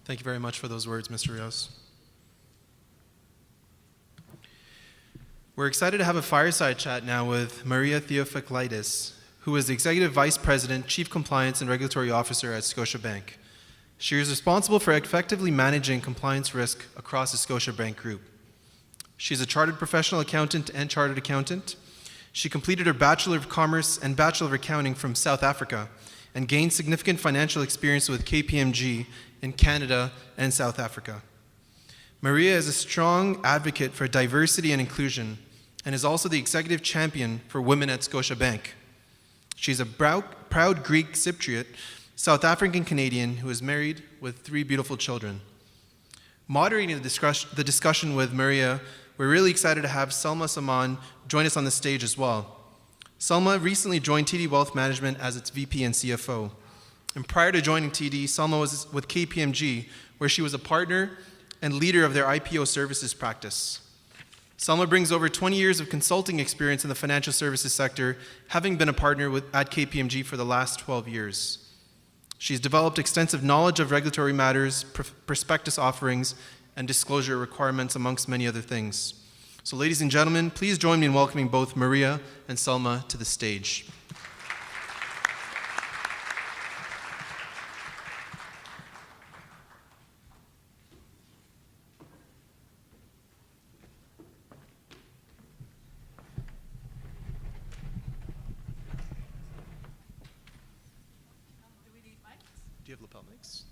Thank you very much for those words, Mr. Rios. We're excited to have a fireside chat now with Maria Theofilaktidis, who is the Executive Vice President, Chief Compliance and Regulatory Officer at Scotiabank. She is responsible for effectively managing compliance risk across the Scotiabank Group. She's a chartered professional accountant and chartered accountant. She completed her Bachelor of Commerce and Bachelor of Accounting from South Africa and gained significant financial experience with KPMG in Canada and South Africa. Maria is a strong advocate for diversity and inclusion and is also the executive champion for women at Scotiabank. She's a proud Greek-Cypriot South African Canadian who is married with 3 beautiful children. Moderating the discussion with Maria, we're really excited to have Salma Salman join us on the stage as well. Salma recently joined TD Wealth Management as its VP and CFO. And prior to joining TD, Salma was with KPMG, where she was a partner and leader of their IPO services practice. Salma brings over 20 years of consulting experience in the financial services sector, having been a partner at KPMG for the last 12 years. She's developed extensive knowledge of regulatory matters, prospectus offerings, and disclosure requirements, amongst many other things. So ladies and gentlemen, please join me in welcoming both Maria and Salma to the stage. Do you have lapel mics?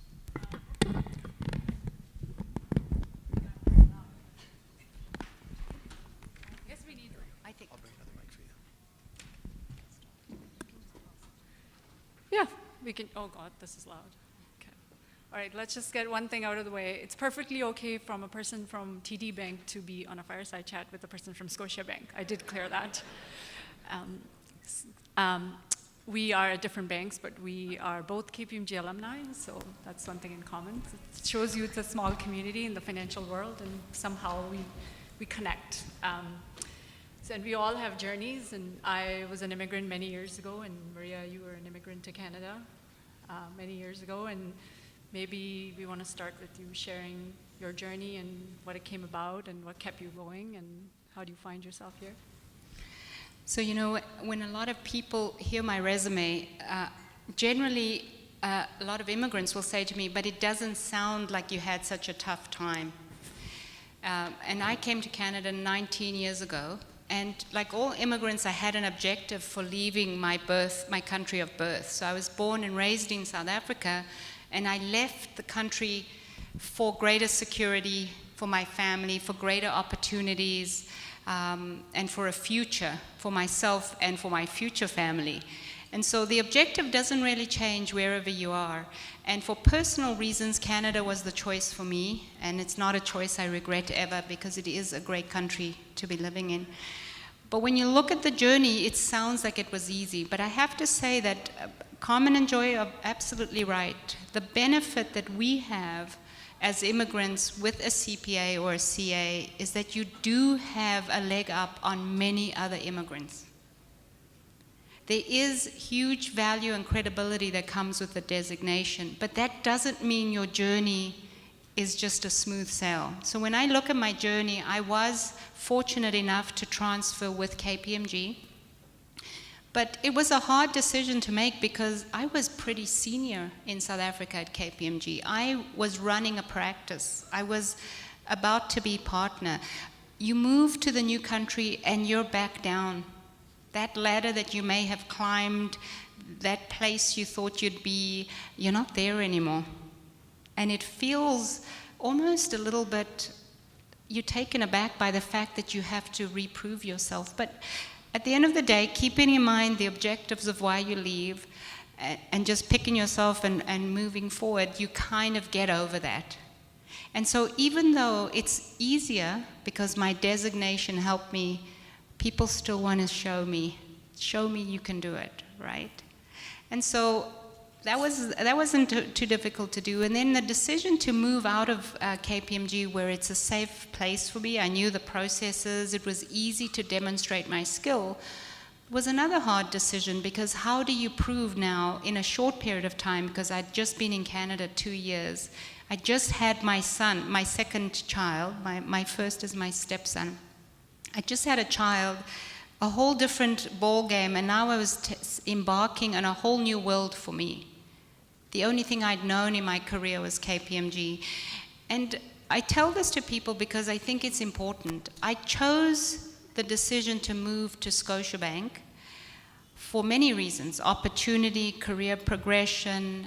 Yes, we need. I think. I'll bring another mic for you. Yeah, we can. Oh God, this is loud. Okay. All right, let's just get one thing out of the way. It's perfectly okay from a person from TD Bank to be on a fireside chat with a person from Scotiabank. I did clear that. We are at different banks, but we are both KPMG alumni, so that's one thing in common. It shows you it's a small community in the financial world, and somehow we connect. And we all have journeys, and I was an immigrant many years ago, and Maria, you were an immigrant to Canada many years ago, and maybe we want to start with you sharing your journey and what it came about and what kept you going, and how do you find yourself here? So, you know, when a lot of people hear my resume, generally a lot of immigrants will say to me, but it doesn't sound like you had such a tough time. And I came to Canada 19 years ago, and like all immigrants, I had an objective for leaving my country of birth. So I was born and raised in South Africa, and I left the country for greater security, for my family, for greater opportunities, and for a future for myself and for my future family. And so the objective doesn't really change wherever you are. And for personal reasons, Canada was the choice for me, and it's not a choice I regret ever, because it is a great country to be living in. But when you look at the journey, it sounds like it was easy. But I have to say that Carmen and Joy are absolutely right. The benefit that we have as immigrants with a CPA or a CA is that you do have a leg up on many other immigrants. There is huge value and credibility that comes with the designation, but that doesn't mean your journey is just a smooth sail. So when I look at my journey, I was fortunate enough to transfer with KPMG. But it was a hard decision to make because I was pretty senior in South Africa at KPMG. I was running a practice. I was about to be partner. You move to the new country and you're back down. That ladder that you may have climbed, that place you thought you'd be, you're not there anymore. And it feels almost a little bit, you're taken aback by the fact that you have to reprove yourself. But at the end of the day, keeping in mind the objectives of why you leave and just picking yourself and moving forward, you kind of get over that. And so even though it's easier because my designation helped me, people still want to show me you can do it, right? And so that wasn't too difficult to do. And then the decision to move out of KPMG, where it's a safe place for me, I knew the processes, it was easy to demonstrate my skill, was another hard decision, because how do you prove now in a short period of time, because I'd just been in Canada 2 years, I just had my son, my second child, my first is my stepson. I just had a child, a whole different ball game, and now I was embarking on a whole new world for me. The only thing I'd known in my career was KPMG. And I tell this to people because I think it's important. I chose the decision to move to Scotiabank for many reasons: opportunity, career progression,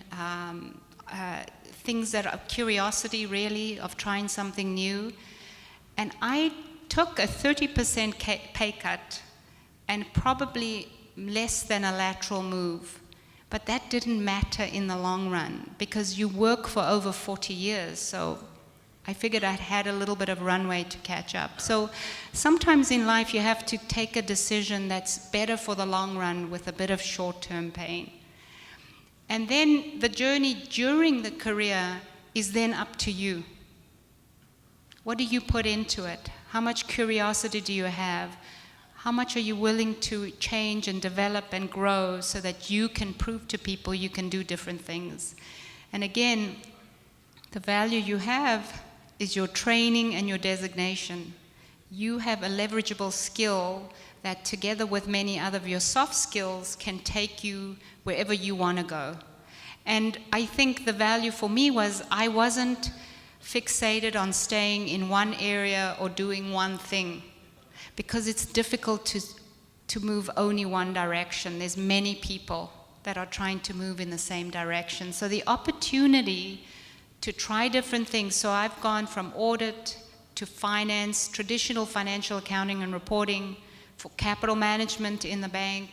things that are curiosity, really, of trying something new. And I took a 30% pay cut and probably less than a lateral move. But that didn't matter in the long run because you work for over 40 years. So I figured I'd had a little bit of runway to catch up. So sometimes in life you have to take a decision that's better for the long run with a bit of short-term pain. And then the journey during the career is then up to you. What do you put into it? How much curiosity do you have? How much are you willing to change and develop and grow so that you can prove to people you can do different things? And again, the value you have is your training and your designation. You have a leverageable skill that, together with many other of your soft skills, can take you wherever you want to go. And I think the value for me was I wasn't fixated on staying in one area or doing one thing, because it's difficult to move only one direction. There's many people that are trying to move in the same direction. So the opportunity to try different things. So I've gone from audit to finance, traditional financial accounting and reporting, for capital management in the bank,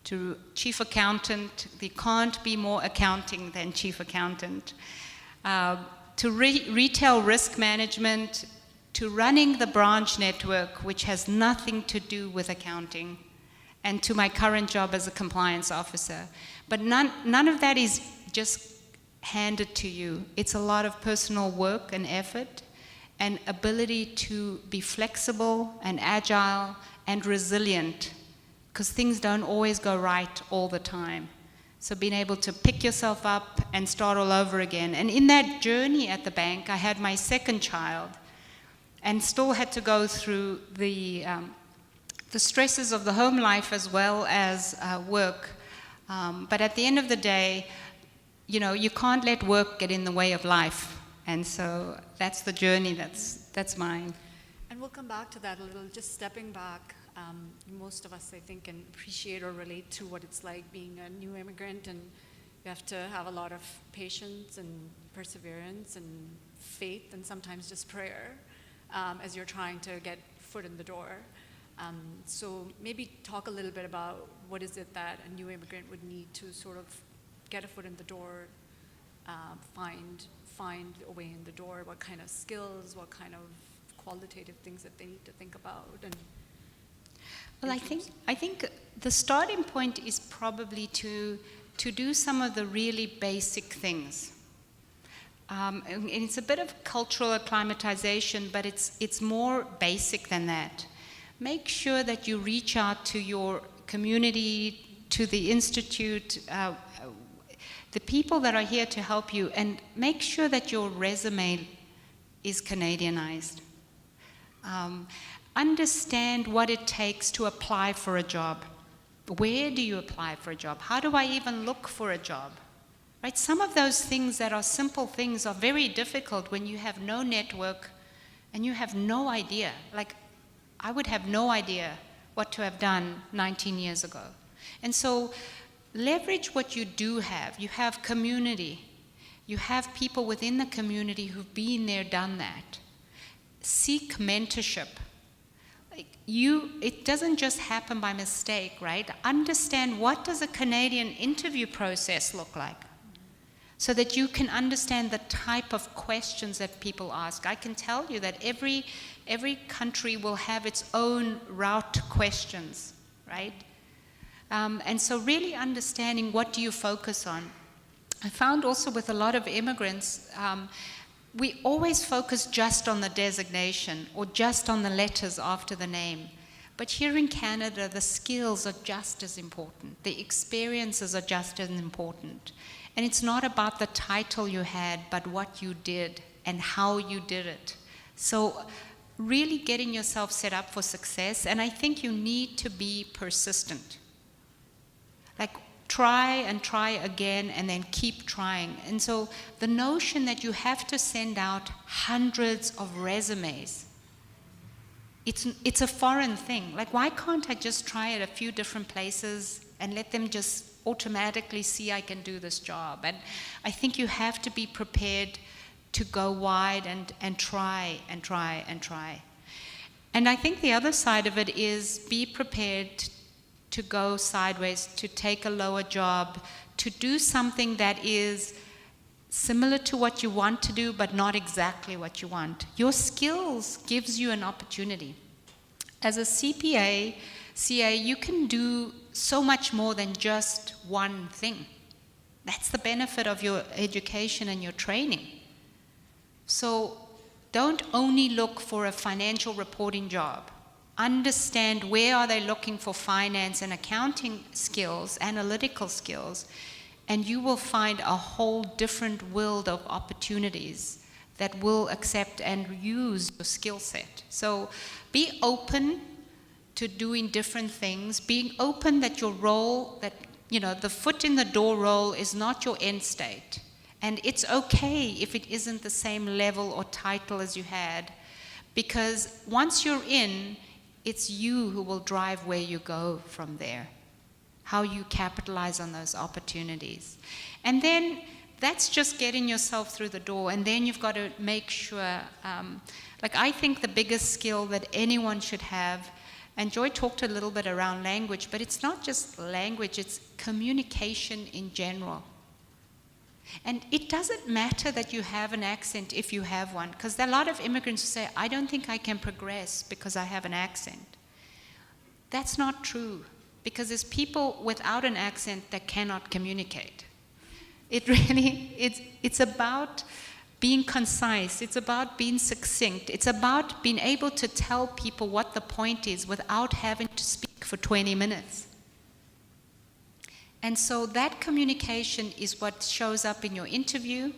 to chief accountant. There can't be more accounting than chief accountant. To retail risk management, to running the branch network, which has nothing to do with accounting, and to my current job as a compliance officer. But none of that is just handed to you. It's a lot of personal work and effort and ability to be flexible and agile and resilient, because things don't always go right all the time. So being able to pick yourself up and start all over again. And in that journey at the bank, I had my second child and still had to go through the stresses of the home life as well as work. But at the end of the day, you know, you can't let work get in the way of life. And so that's the journey that's mine. And we'll come back to that a little, just stepping back. Most of us, I think, can appreciate or relate to what it's like being a new immigrant, and you have to have a lot of patience and perseverance and faith and sometimes just prayer as you're trying to get foot in the door. So maybe talk a little bit about what is it that a new immigrant would need to sort of get a foot in the door, find a way in the door, what kind of skills, what kind of qualitative things that they need to think about. And well, I think the starting point is probably to do some of the really basic things. And it's a bit of cultural acclimatization, but it's more basic than that. Make sure that you reach out to your community, to the institute, the people that are here to help you, and make sure that your resume is Canadianized. Understand what it takes to apply for a job. Where do you apply for a job? How do I even look for a job? Right? Some of those things that are simple things are very difficult when you have no network and you have no idea. Like, I would have no idea what to have done 19 years ago. And so leverage what you do have. You have community. You have people within the community who've been there, done that. Seek mentorship. It doesn't just happen by mistake, right? Understand, what does a Canadian interview process look like? So that you can understand the type of questions that people ask. I can tell you that every country will have its own route questions, right? And so really understanding, what do you focus on? I found also with a lot of immigrants, we always focus just on the designation or just on the letters after the name. But here in Canada, the skills are just as important. The experiences are just as important. And it's not about the title you had, but what you did and how you did it. So really getting yourself set up for success, and I think you need to be persistent. Like, try and try again and then keep trying. And so the notion that you have to send out hundreds of resumes, it's a foreign thing. Like, why can't I just try at a few different places and let them just automatically see I can do this job? And I think you have to be prepared to go wide and try and try and try. And I think the other side of it is be prepared to go sideways, to take a lower job, to do something that is similar to what you want to do, but not exactly what you want. Your skills gives you an opportunity. As a CPA, CA, you can do so much more than just one thing. That's the benefit of your education and your training. So don't only look for a financial reporting job. Understand where are they looking for finance and accounting skills, analytical skills, and you will find a whole different world of opportunities that will accept and use your skill set. So be open to doing different things, being open that your role, that, you know, the foot in the door role is not your end state. And it's okay if it isn't the same level or title as you had, because once you're in, it's you who will drive where you go from there, how you capitalize on those opportunities. And then that's just getting yourself through the door, and then you've got to make sure, like, I think the biggest skill that anyone should have, and Joy talked a little bit around language, but it's not just language, it's communication in general. And it doesn't matter that you have an accent if you have one, because there are a lot of immigrants who say, I don't think I can progress because I have an accent. That's not true, because there's people without an accent that cannot communicate. It really, it's about being concise, it's about being succinct, it's about being able to tell people what the point is without having to speak for 20 minutes. And so that communication is what shows up in your interview.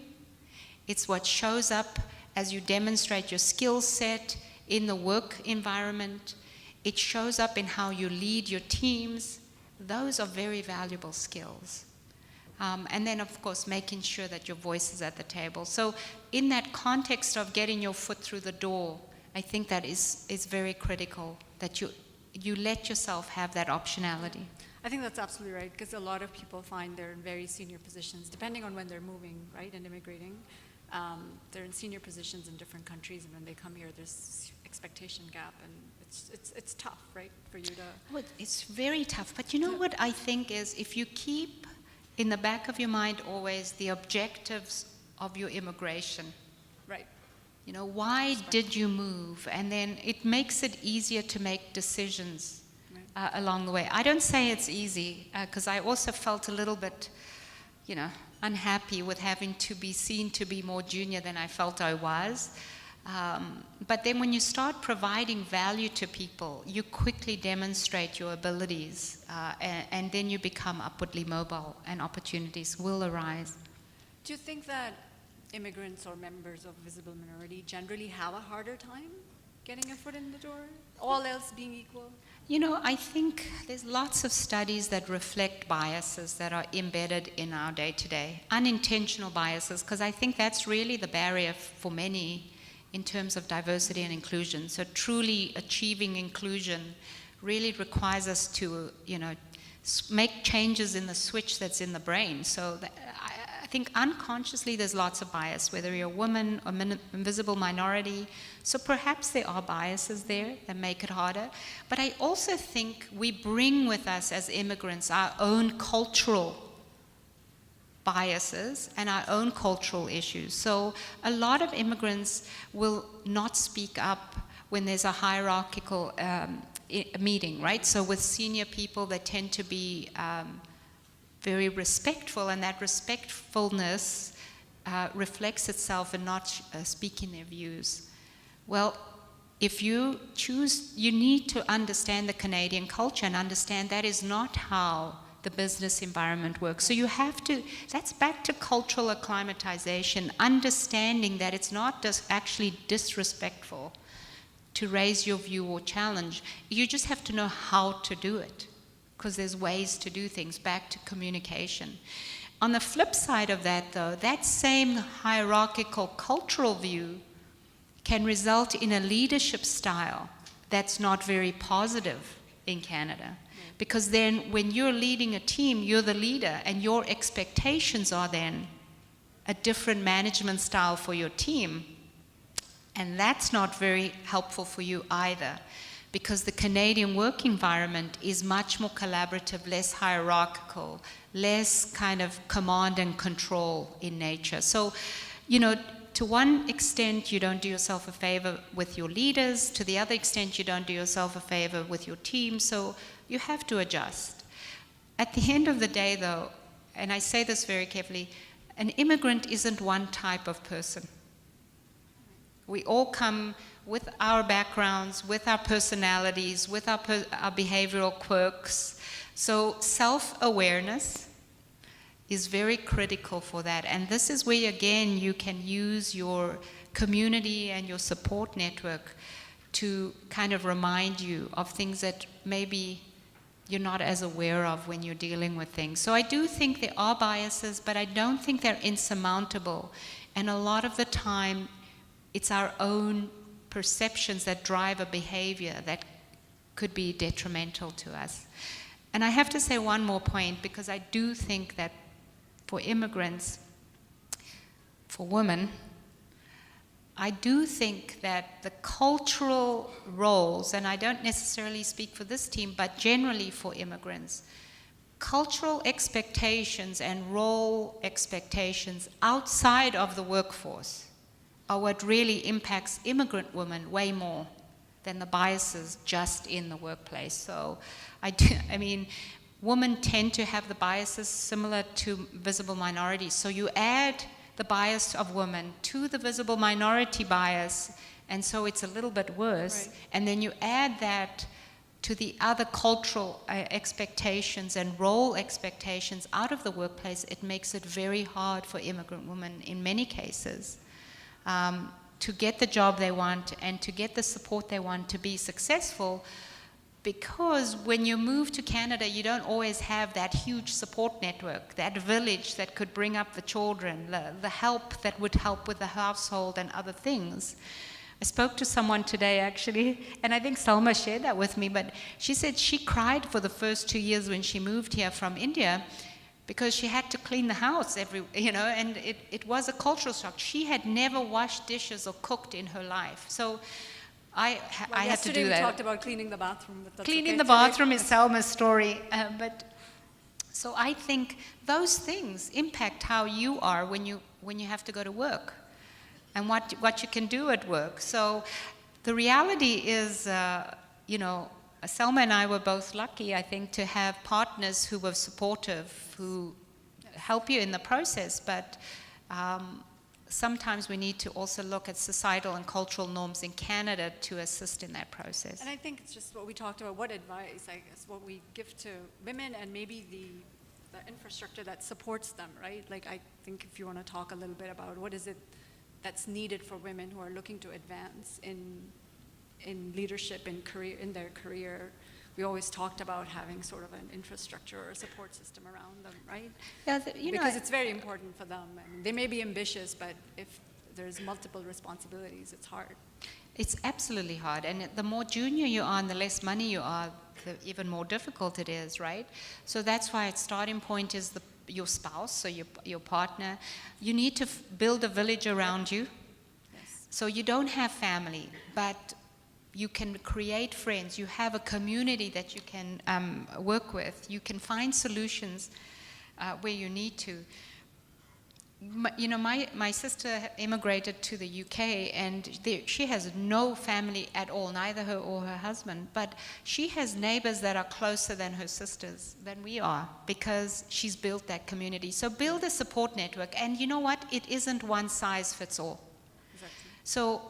It's what shows up as you demonstrate your skill set in the work environment. It shows up in how you lead your teams. Those are very valuable skills. And then, of course, making sure that your voice is at the table. So in that context of getting your foot through the door, I think that is very critical, that you let yourself have that optionality. I think that's absolutely right, because a lot of people find they're in very senior positions, depending on when they're moving, right, and immigrating. They're in senior positions in different countries, and when they come here, there's expectation gap, and it's tough, right, for you to... Well, it's very tough, but you know what I think is, if you keep in the back of your mind always the objectives of your immigration. Right. You know, why did you move? And then it makes it easier to make decisions along the way. I don't say it's easy, because I also felt a little bit, you know, unhappy with having to be seen to be more junior than I felt I was. But then when you start providing value to people, you quickly demonstrate your abilities, and then you become upwardly mobile, and opportunities will arise. Do you think that immigrants or members of visible minority generally have a harder time getting a foot in the door, all else being equal? You know, I think there's lots of studies that reflect biases that are embedded in our day-to-day, unintentional biases, because I think that's really the barrier for many in terms of diversity and inclusion. So truly achieving inclusion really requires us to, you know, make changes in the switch that's in the brain. So I think unconsciously there's lots of bias, whether you're a woman or invisible minority. So perhaps there are biases there that make it harder. But I also think we bring with us as immigrants our own cultural biases and our own cultural issues. So a lot of immigrants will not speak up when there's a hierarchical meeting, right? So with senior people, they tend to be very respectful, and that respectfulness reflects itself in not speaking their views. Well, if you choose, you need to understand the Canadian culture and understand that is not how the business environment works. So you have to, that's back to cultural acclimatization, understanding that it's not just actually disrespectful to raise your view or challenge. You just have to know how to do it, because there's ways to do things, back to communication. On the flip side of that, though, that same hierarchical cultural view can result in a leadership style that's not very positive in Canada. Because then when you're leading a team, you're the leader, and your expectations are then a different management style for your team. And that's not very helpful for you either, because the Canadian work environment is much more collaborative, less hierarchical, less kind of command and control in nature. So, you know, to one extent, you don't do yourself a favor with your leaders. To the other extent, you don't do yourself a favor with your team. So you have to adjust. At the end of the day, though, and I say this very carefully, an immigrant isn't one type of person. We all come with our backgrounds, with our personalities, with our behavioral quirks. So self-awareness is very critical for that. And this is where, again, you can use your community and your support network to kind of remind you of things that maybe you're not as aware of when you're dealing with things. So I do think there are biases, but I don't think they're insurmountable. And a lot of the time, it's our own perceptions that drive a behavior that could be detrimental to us. And I have to say one more point, because I do think that for immigrants, for women, I do think that the cultural roles, and I don't necessarily speak for this team, but generally for immigrants, cultural expectations and role expectations outside of the workforce are what really impacts immigrant women way more than the biases just in the workplace. So I mean, women tend to have the biases similar to visible minorities. So you add the bias of women to the visible minority bias, and so it's a little bit worse. Right. And then you add that to the other cultural expectations and role expectations out of the workplace. It makes it very hard for immigrant women in many cases to get the job they want and to get the support they want to be successful, because when you move to Canada, you don't always have that huge support network, that village that could bring up the children, the help that would help with the household and other things. I spoke to someone today, actually, and I think Salma shared that with me, but she said she cried for the first 2 years when she moved here from India, because she had to clean the house and it was a cultural shock. She had never washed dishes or cooked in her life. So I had to do that. Yesterday we talked about cleaning the bathroom. But that's cleaning okay. the bathroom is Salma's story. So I think those things impact how you are when you have to go to work and what you can do at work. So the reality is, Salma and I were both lucky, I think, to have partners who were supportive, who help you in the process, but sometimes we need to also look at societal and cultural norms in Canada to assist in that process. And I think it's just what we talked about, what advice, I guess, what we give to women and maybe the infrastructure that supports them, right? Like, I think if you want to talk a little bit about what is it that's needed for women who are looking to advance in leadership, in their career. We always talked about having sort of an infrastructure or a support system around them, right? Yeah, because it's very important for them. I mean, they may be ambitious, but if there's multiple responsibilities, it's hard. It's absolutely hard, and the more junior you are and the less money you are, the even more difficult it is, right? So that's why its starting point is your spouse, so your partner. You need to build a village around you. Yes. So you don't have family, but you can create friends. You have a community that you can work with. You can find solutions where you need to. My sister immigrated to the UK, and she has no family at all, neither her or her husband, but she has neighbors that are closer than her sisters, than we are, because she's built that community. So build a support network, and you know what? It isn't one size fits all. Exactly. So,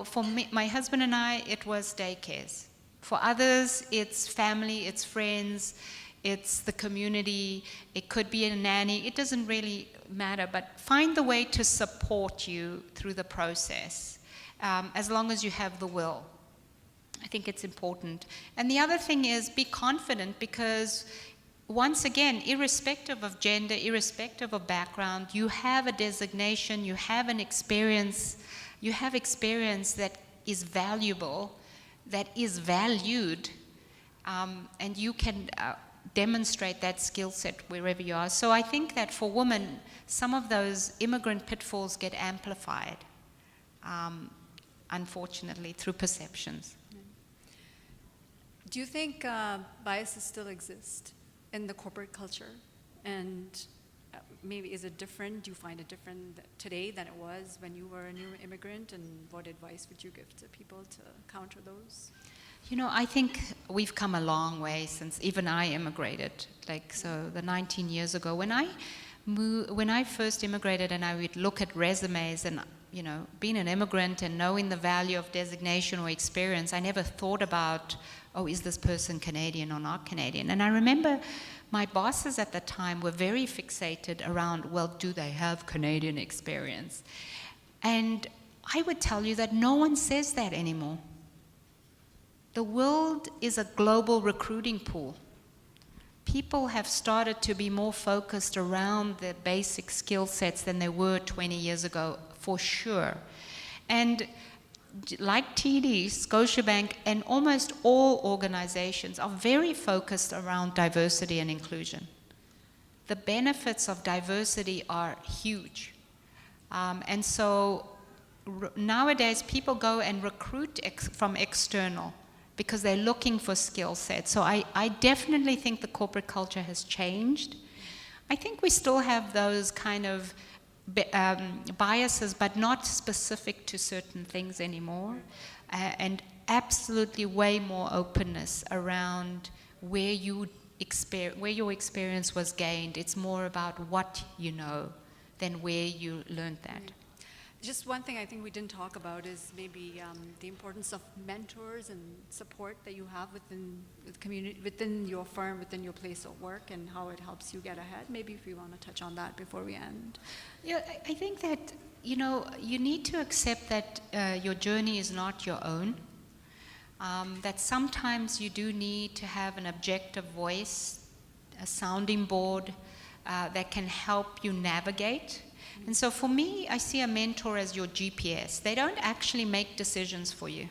for me, my husband and I, it was daycares. For others, it's family, it's friends, it's the community, it could be a nanny, it doesn't really matter, but find the way to support you through the process, as long as you have the will. I think it's important. And the other thing is be confident, because once again, irrespective of gender, irrespective of background, you have a designation, you have an experience, you have experience that is valuable, that is valued, and you can demonstrate that skill set wherever you are. So I think that for women, some of those immigrant pitfalls get amplified, unfortunately, through perceptions. Do you think biases still exist in the corporate culture? And maybe is it different? Do you find it different today than it was when you were a new immigrant? And what advice would you give to people to counter those? You know, I think we've come a long way since even I immigrated. So the 19 years ago, when I first immigrated, and I would look at resumes, and being an immigrant and knowing the value of designation or experience, I never thought about, oh, is this person Canadian or not Canadian? And I remember my bosses at the time were very fixated around, well, do they have Canadian experience? And I would tell you that no one says that anymore. The world is a global recruiting pool. People have started to be more focused around the basic skill sets than they were 20 years ago, for sure. And like TD, Scotiabank, and almost all organizations are very focused around diversity and inclusion. The benefits of diversity are huge. And so nowadays, people go and recruit from external, because they're looking for skill sets. So I definitely think the corporate culture has changed. I think we still have those kind of biases, but not specific to certain things anymore. And absolutely way more openness around where your experience was gained. It's more about what you know than where you learned that. Just one thing I think we didn't talk about is maybe the importance of mentors and support that you have within the community, within your firm, within your place of work, and how it helps you get ahead. Maybe if you want to touch on that before we end. Yeah, I think that, you need to accept that your journey is not your own, that sometimes you do need to have an objective voice, a sounding board that can help you navigate. And so for me, I see a mentor as your GPS. They don't actually make decisions for you.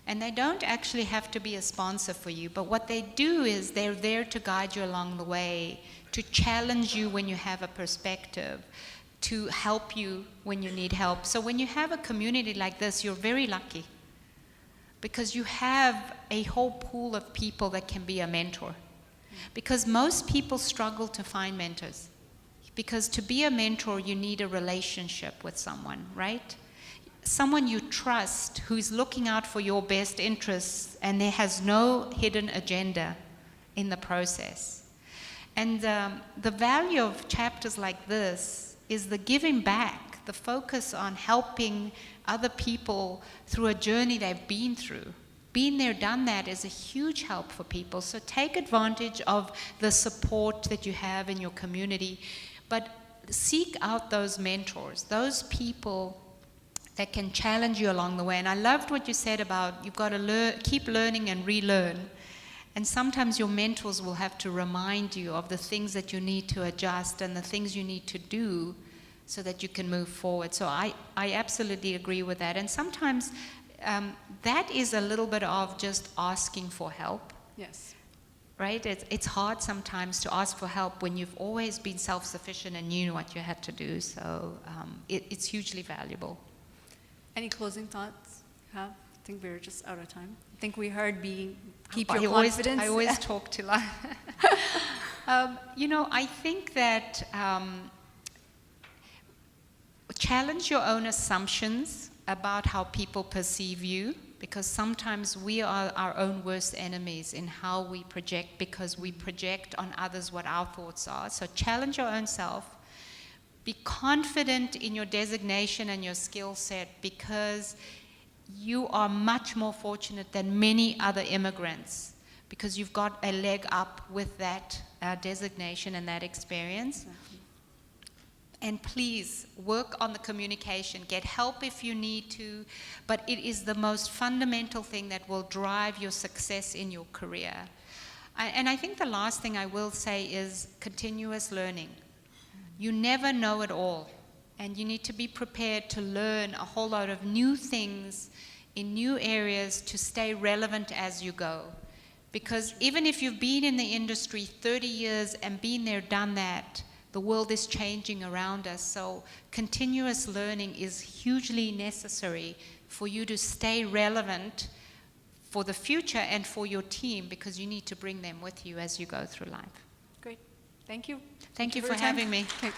And they don't actually have to be a sponsor for you. But what they do is they're there to guide you along the way, to challenge you when you have a perspective, to help you when you need help. So when you have a community like this, you're very lucky, because you have a whole pool of people that can be a mentor. Because most people struggle to find mentors. Because to be a mentor, you need a relationship with someone, right? Someone you trust, who's looking out for your best interests, and there has no hidden agenda in the process. And the value of chapters like this is the giving back, the focus on helping other people through a journey they've been through. Been there, done that is a huge help for people. So take advantage of the support that you have in your community. But seek out those mentors, those people that can challenge you along the way. And I loved what you said about you've got to keep learning and relearn. And sometimes your mentors will have to remind you of the things that you need to adjust and the things you need to do so that you can move forward. So I absolutely agree with that. And sometimes that is a little bit of just asking for help. Yes. Right? It's hard sometimes to ask for help when you've always been self-sufficient and knew what you had to do. So it's hugely valuable. Any closing thoughts you have? I think we're just out of time. I think we heard keep your I confidence. always talk too loud. I think that challenge your own assumptions about how people perceive you, because sometimes we are our own worst enemies in how we project, because we project on others what our thoughts are. So challenge your own self. Be confident in your designation and your skill set, because you are much more fortunate than many other immigrants, because you've got a leg up with that designation and that experience. And please work on the communication, get help if you need to, but it is the most fundamental thing that will drive your success in your career. And I think the last thing I will say is continuous learning. You never know it all, and you need to be prepared to learn a whole lot of new things in new areas to stay relevant as you go. Because even if you've been in the industry 30 years and been there, done that, the world is changing around us. So continuous learning is hugely necessary for you to stay relevant for the future and for your team, because you need to bring them with you as you go through life. Great. Thank you. Thank you for your time. having me. Okay.